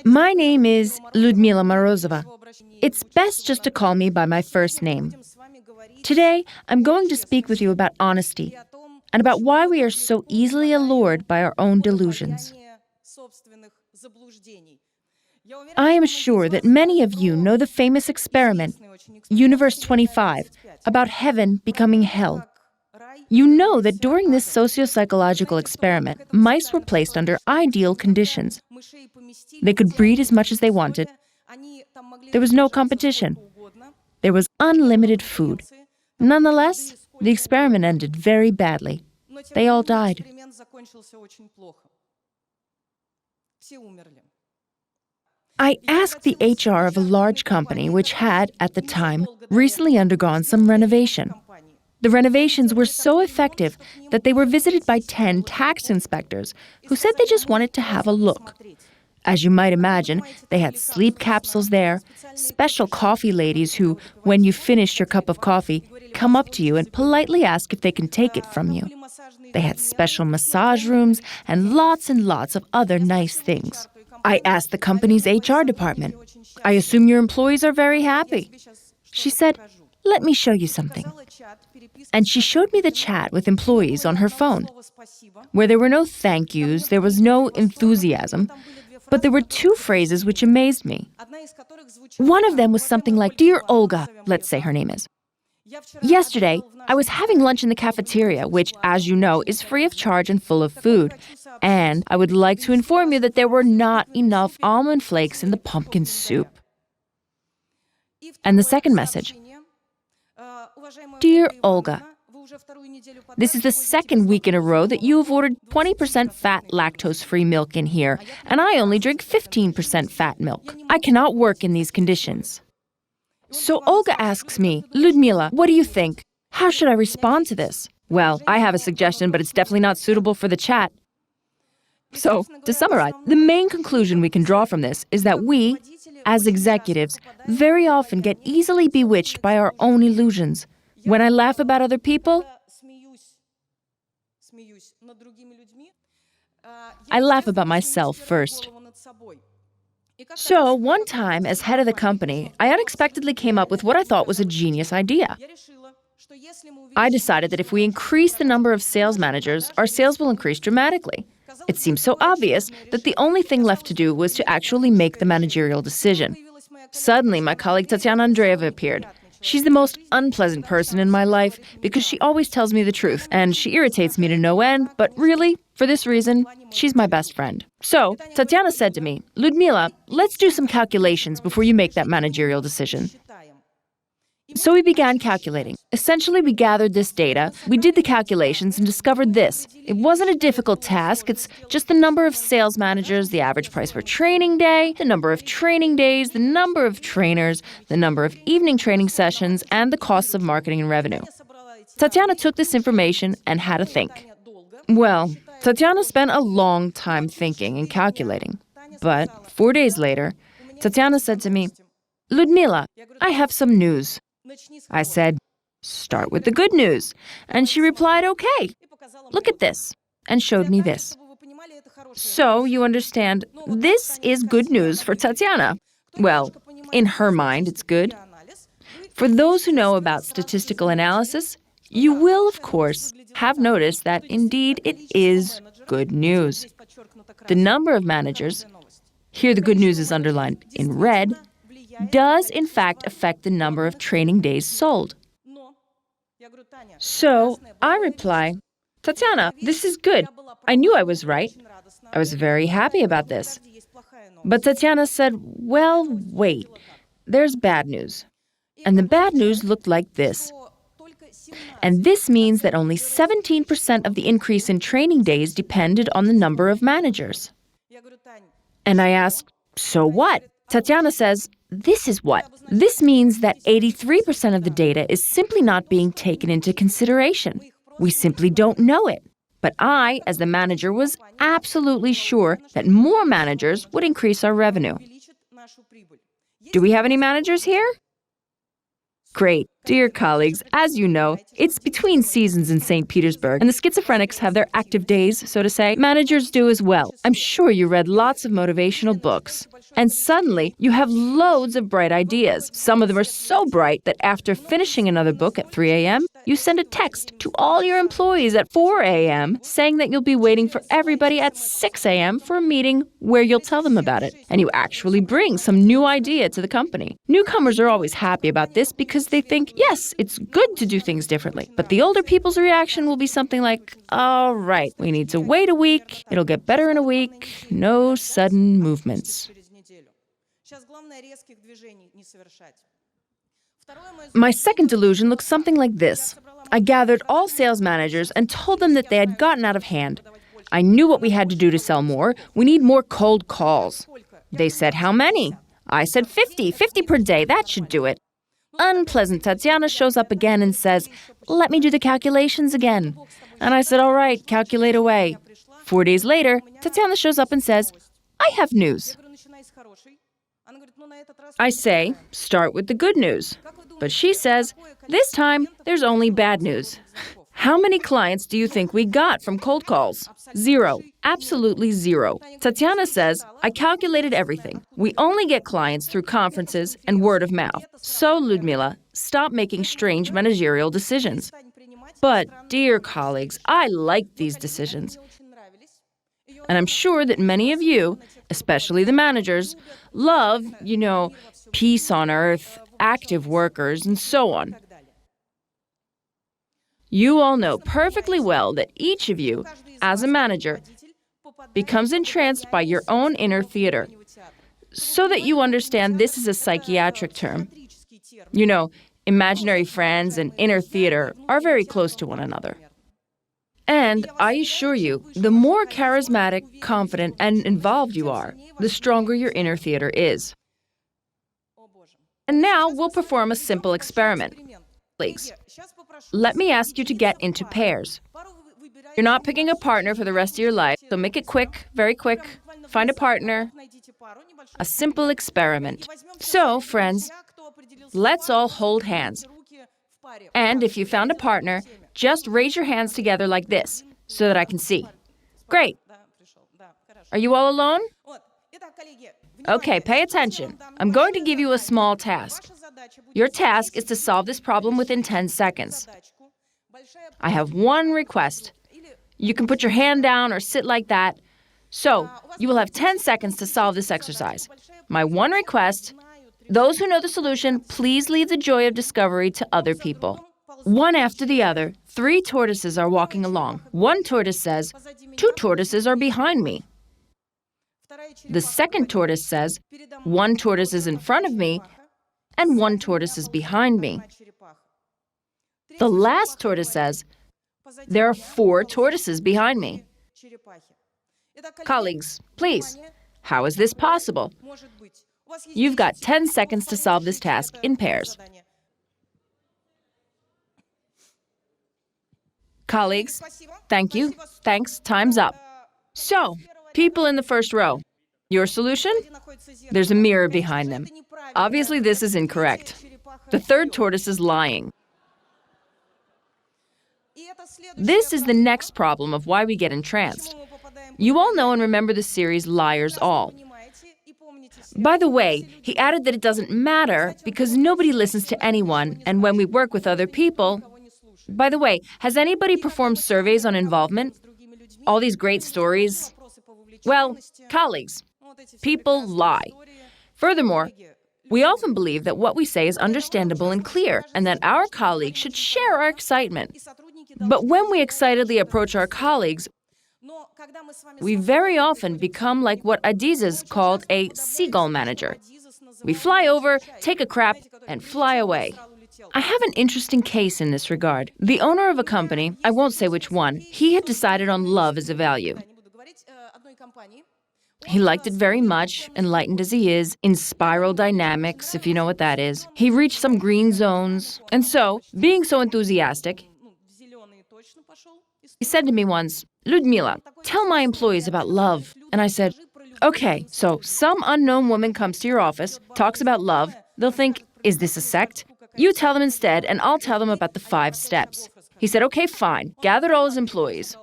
My name is Ludmila Morozova. It's best just to call me by my first name. Today, I'm going to speak with you about honesty and about why we are so easily allured by our own delusions. I am sure that many of you know the famous experiment, Universe 25, about heaven becoming hell. You know that during this socio-psychological experiment, mice were placed under ideal conditions. They could breed as much as they wanted. There was no competition. There was unlimited food. Nonetheless, the experiment ended very badly. They all died. I asked the HR of a large company which had, at the time, recently undergone some renovation. The renovations were so effective that they were visited by 10 tax inspectors who said they just wanted to have a look. As you might imagine, they had sleep capsules there, special coffee ladies who, when you finished your cup of coffee, come up to you and politely ask if they can take it from you. They had special massage rooms and lots of other nice things. I asked the company's HR department, "I assume your employees are very happy." She said, "Let me show you something." And she showed me the chat with employees on her phone, where there were no thank yous, there was no enthusiasm, but there were two phrases which amazed me. One of them was something like, "Dear Olga," let's say her name is. "Yesterday, I was having lunch in the cafeteria, which, as you know, is free of charge and full of food. And I would like to inform you that there were not enough almond flakes in the pumpkin soup." And the second message, "Dear Olga, this is the second week in a row that you have ordered 20% fat lactose-free milk in here, and I only drink 15% fat milk. I cannot work in these conditions." So Olga asks me, "Ludmila, what do you think? How should I respond to this?" Well, I have a suggestion, but it's definitely not suitable for the chat. So, to summarize, the main conclusion we can draw from this is that we, as executives, very often get easily bewitched by our own illusions. When I laugh about other people, I laugh about myself first. So, one time, as head of the company, I unexpectedly came up with what I thought was a genius idea. I decided that if we increase the number of sales managers, our sales will increase dramatically. It seemed so obvious that the only thing left to do was to actually make the managerial decision. Suddenly, my colleague Tatiana Andreeva appeared. She's the most unpleasant person in my life because she always tells me the truth, and she irritates me to no end, but really, for this reason, she's my best friend. So, Tatiana said to me, "Ludmila, let's do some calculations before you make that managerial decision." So we began calculating. Essentially, we gathered this data, we did the calculations and discovered this. It wasn't a difficult task, it's just the number of sales managers, the average price per training day, the number of training days, the number of trainers, the number of evening training sessions, and the costs of marketing and revenue. Tatiana took this information and had a think. Well, Tatiana spent a long time thinking and calculating. But 4 days later, Tatiana said to me, "Ludmila, I have some news." I said, "Start with the good news." And she replied, "Okay, look at this," and showed me this. So, you understand, this is good news for Tatiana. Well, in her mind, it's good. For those who know about statistical analysis, you will, of course, have noticed that indeed it is good news. The number of managers, here the good news is underlined in red, does in fact affect the number of training days sold. So I reply, "Tatiana, this is good. I knew I was right. I was very happy about this." But Tatiana said, "Well, wait, there's bad news." And the bad news looked like this. And this means that only 17% of the increase in training days depended on the number of managers. And I asked, "So what?" Tatiana says, "This is what. This means that 83% of the data is simply not being taken into consideration. We simply don't know it. But I, as the manager, was absolutely sure that more managers would increase our revenue." Do we have any managers here? Great. Dear colleagues, as you know, it's between seasons in St. Petersburg, and the schizophrenics have their active days, so to say. Managers do as well. I'm sure you read lots of motivational books. And suddenly, you have loads of bright ideas. Some of them are so bright that after finishing another book at 3 a.m., you send a text to all your employees at 4 a.m. saying that you'll be waiting for everybody at 6 a.m. for a meeting where you'll tell them about it. And you actually bring some new idea to the company. Newcomers are always happy about this because they think, yes, it's good to do things differently. But the older people's reaction will be something like, all right, we need to wait a week. It'll get better in a week. No sudden movements. My second delusion looks something like this. I gathered all sales managers and told them that they had gotten out of hand. I knew what we had to do to sell more. We need more cold calls. They said, how many? I said 50 per day. That should do it. Unpleasant Tatiana shows up again and says, let me do the calculations again. And I said, all right, calculate away. 4 days later, Tatiana shows up and says, I have news. I say, start with the good news. But she says, this time, there's only bad news. How many clients do you think we got from cold calls? 0. Absolutely 0. Tatiana says, I calculated everything. We only get clients through conferences and word of mouth. So, Ludmila, stop making strange managerial decisions. But, dear colleagues, I like these decisions. And I'm sure that many of you, especially the managers, love, peace on earth, active workers, and so on. You all know perfectly well that each of you, as a manager, becomes entranced by your own inner theater. So that you understand, this is a psychiatric term. Imaginary friends and inner theater are very close to one another. And I assure you, the more charismatic, confident, and involved you are, the stronger your inner theater is. And now we'll perform a simple experiment. Please, let me ask you to get into pairs. You're not picking a partner for the rest of your life, so make it quick, very quick. Find a partner. A simple experiment. So, friends, let's all hold hands. And if you found a partner, just raise your hands together like this, so that I can see. Great. Are you all alone? Okay, pay attention. I'm going to give you a small task. Your task is to solve this problem within 10 seconds. I have one request. You can put your hand down or sit like that. So, you will have 10 seconds to solve this exercise. My one request, those who know the solution, please leave the joy of discovery to other people. One after the other, 3 tortoises are walking along. One tortoise says, 2 tortoises are behind me. The second tortoise says, 1 tortoise is in front of me, and 1 tortoise is behind me. The last tortoise says, there are 4 tortoises behind me. Colleagues, please, how is this possible? You've got 10 seconds to solve this task in pairs. Colleagues, thank you. Thanks. Time's up. So, people in the first row, your solution? There's a mirror behind them. Obviously, this is incorrect. The third tortoise is lying. This is the next problem of why we get entranced. You all know and remember the series Liars All. By the way, he added that it doesn't matter because nobody listens to anyone, and when we work with other people... By the way, has anybody performed surveys on involvement? All these great stories? Well, colleagues, people lie. Furthermore, we often believe that what we say is understandable and clear, and that our colleagues should share our excitement. But when we excitedly approach our colleagues, we very often become like what Adizes called a seagull manager. We fly over, take a crap, and fly away. I have an interesting case in this regard. The owner of a company, I won't say which one, he had decided on love as a value. He liked it very much, enlightened as he is, in spiral dynamics, if you know what that is. He reached some green zones, and so, being so enthusiastic, he said to me once, Ludmila, tell my employees about love. And I said, okay, so some unknown woman comes to your office, talks about love, they'll think, is this a sect? You tell them instead, and I'll tell them about the 5 steps. He said, okay, fine, gathered all his employees.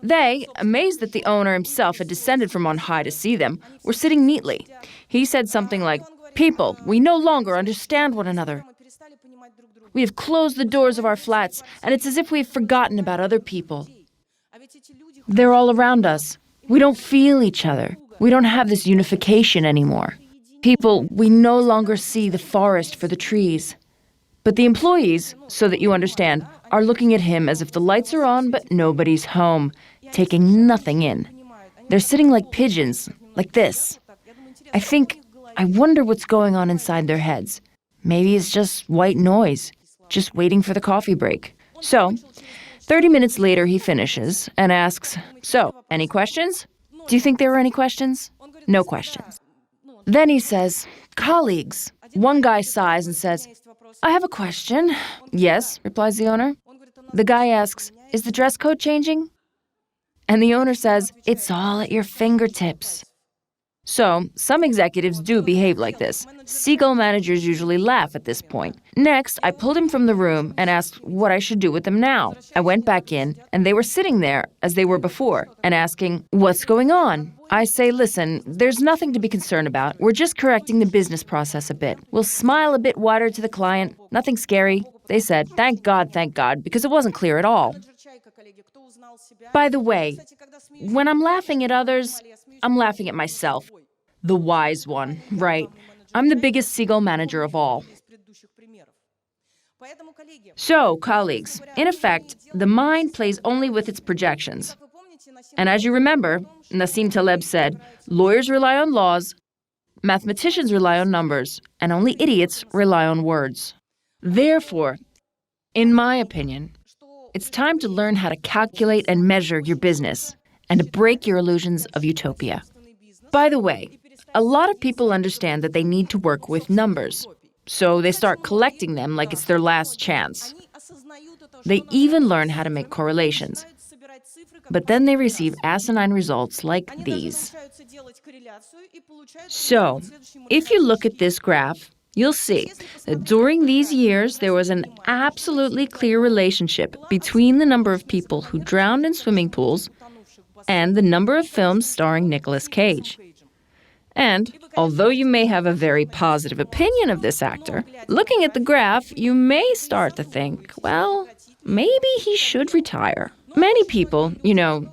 They, amazed that the owner himself had descended from on high to see them, were sitting neatly. He said something like, people, we no longer understand one another. We have closed the doors of our flats, and it's as if we have forgotten about other people. They're all around us. We don't feel each other. We don't have this unification anymore. People, we no longer see the forest for the trees. But the employees, so that you understand, are looking at him as if the lights are on but nobody's home, taking nothing in. They're sitting like pigeons, like this. I wonder what's going on inside their heads. Maybe it's just white noise, just waiting for the coffee break. So, 30 minutes later he finishes and asks, so, any questions? Do you think there were any questions? No questions. Then he says, colleagues. One guy sighs and says, I have a question. Yes, replies the owner. The guy asks, is the dress code changing? And the owner says, it's all at your fingertips. So, some executives do behave like this. Seagull managers usually laugh at this point. Next, I pulled him from the room and asked what I should do with them now. I went back in, and they were sitting there, as they were before, and asking, what's going on? I say, listen, there's nothing to be concerned about. We're just correcting the business process a bit. We'll smile a bit wider to the client. Nothing scary. They said, thank God, because it wasn't clear at all. By the way, when I'm laughing at others, I'm laughing at myself. The wise one, right? I'm the biggest seagull manager of all. So, colleagues, in effect, the mind plays only with its projections. And as you remember, Nassim Taleb said, lawyers rely on laws, mathematicians rely on numbers, and only idiots rely on words. Therefore, in my opinion, it's time to learn how to calculate and measure your business and to break your illusions of utopia. By the way, a lot of people understand that they need to work with numbers, so they start collecting them like it's their last chance. They even learn how to make correlations. But then they receive asinine results like these. So, if you look at this graph, you'll see that during these years, there was an absolutely clear relationship between the number of people who drowned in swimming pools and the number of films starring Nicolas Cage. And, although you may have a very positive opinion of this actor, looking at the graph, you may start to think, well, maybe he should retire. Many people,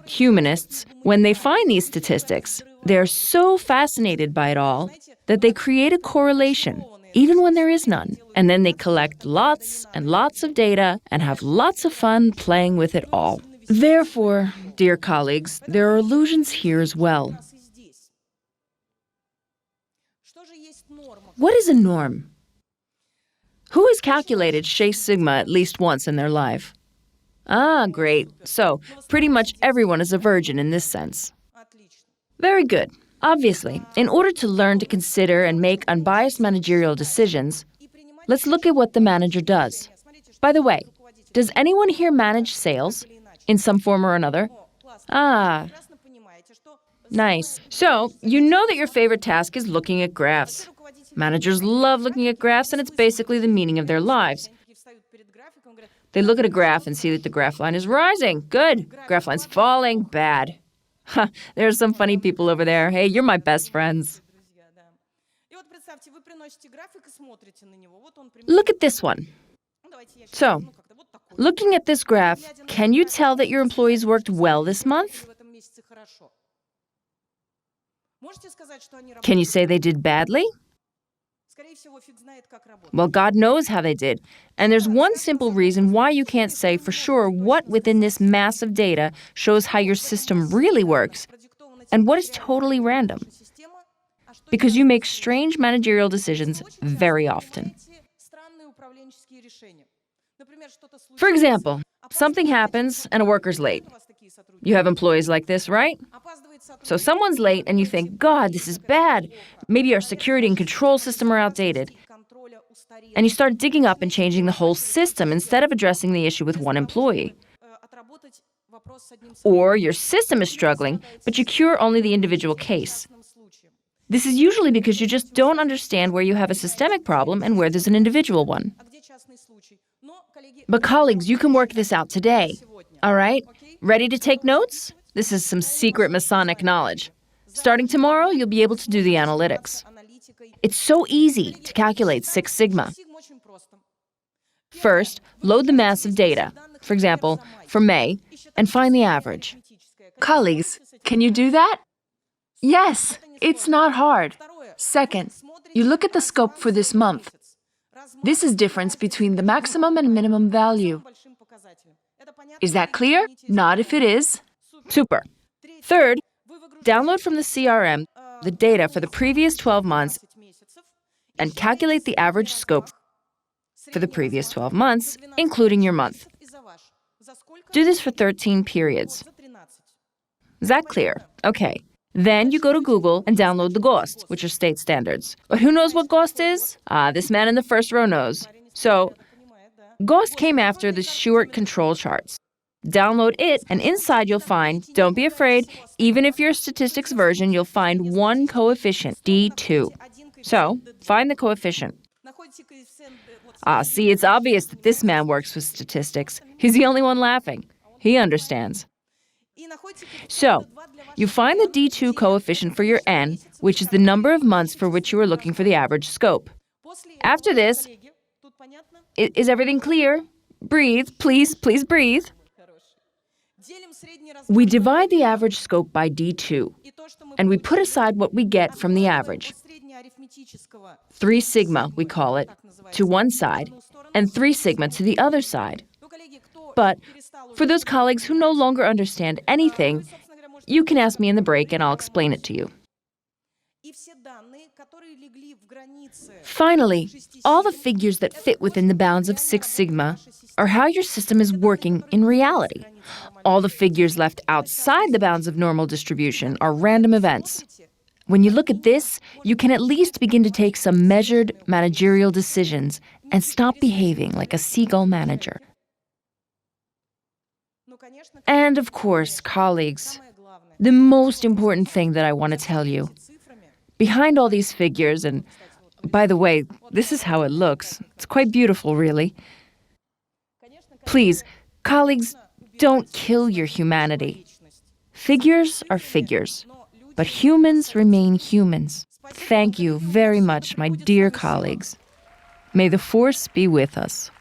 humanists, when they find these statistics, they're so fascinated by it all that they create a correlation, even when there is none. And then they collect lots and lots of data and have lots of fun playing with it all. Therefore, dear colleagues, there are illusions here as well. What is a norm? Who has calculated Chez Sigma at least once in their life? Ah, great. So, pretty much everyone is a virgin in this sense. Very good. Obviously, in order to learn to consider and make unbiased managerial decisions, let's look at what the manager does. By the way, does anyone here manage sales in some form or another? Ah, nice. So, you know that your favorite task is looking at graphs. Managers love looking at graphs, and it's basically the meaning of their lives. They look at a graph and see that the graph line is rising. Good. Graph line's falling. Bad. There's some funny people over there. Hey, you're my best friends. Look at this one. So, looking at this graph, can you tell that your employees worked well this month? Can you say they did badly? Well, God knows how they did. And there's one simple reason why you can't say for sure what within this mass of data shows how your system really works and what is totally random. Because you make strange managerial decisions very often. For example, something happens and a worker's late. You have employees like this, right? So someone's late and you think, God, this is bad. Maybe our security and control system are outdated. And you start digging up and changing the whole system instead of addressing the issue with one employee. Or your system is struggling, but you cure only the individual case. This is usually because you just don't understand where you have a systemic problem and where there's an individual one. But colleagues, you can work this out today. All right? Ready to take notes? This is some secret Masonic knowledge. Starting tomorrow, you'll be able to do the analytics. It's so easy to calculate Six Sigma. First, load the massive data, for example, for May, and find the average. Colleagues, can you do that? Yes, it's not hard. Second, you look at the scope for this month. This is difference between the maximum and minimum value. Is that clear? Nod if it is. Super. Third, download from the CRM the data for the previous 12 months and calculate the average scope for the previous 12 months, including your month. Do this for 13 periods. Is that clear? Okay. Then you go to Google and download the GOST, which are state standards. But who knows what GOST is? This man in the first row knows. So, GOST came after the short control charts. Download it, and inside you'll find, don't be afraid, even if you're a statistics version, you'll find one coefficient, D2. So, find the coefficient. See, it's obvious that this man works with statistics. He's the only one laughing. He understands. So, you find the D2 coefficient for your N, which is the number of months for which you are looking for the average scope. After this, is everything clear? Breathe, please breathe. We divide the average scope by D2, and we put aside what we get from the average. 3 sigma, we call it, to one side, and 3 sigma to the other side. But for those colleagues who no longer understand anything, you can ask me in the break and I'll explain it to you. Finally, all the figures that fit within the bounds of Six Sigma are how your system is working in reality. All the figures left outside the bounds of normal distribution are random events. When you look at this, you can at least begin to take some measured managerial decisions and stop behaving like a seagull manager. And of course, colleagues, the most important thing that I want to tell you, behind all these figures, and by the way, this is how it looks. It's quite beautiful, really. Please, colleagues, don't kill your humanity. Figures are figures, but humans remain humans. Thank you very much, my dear colleagues. May the force be with us.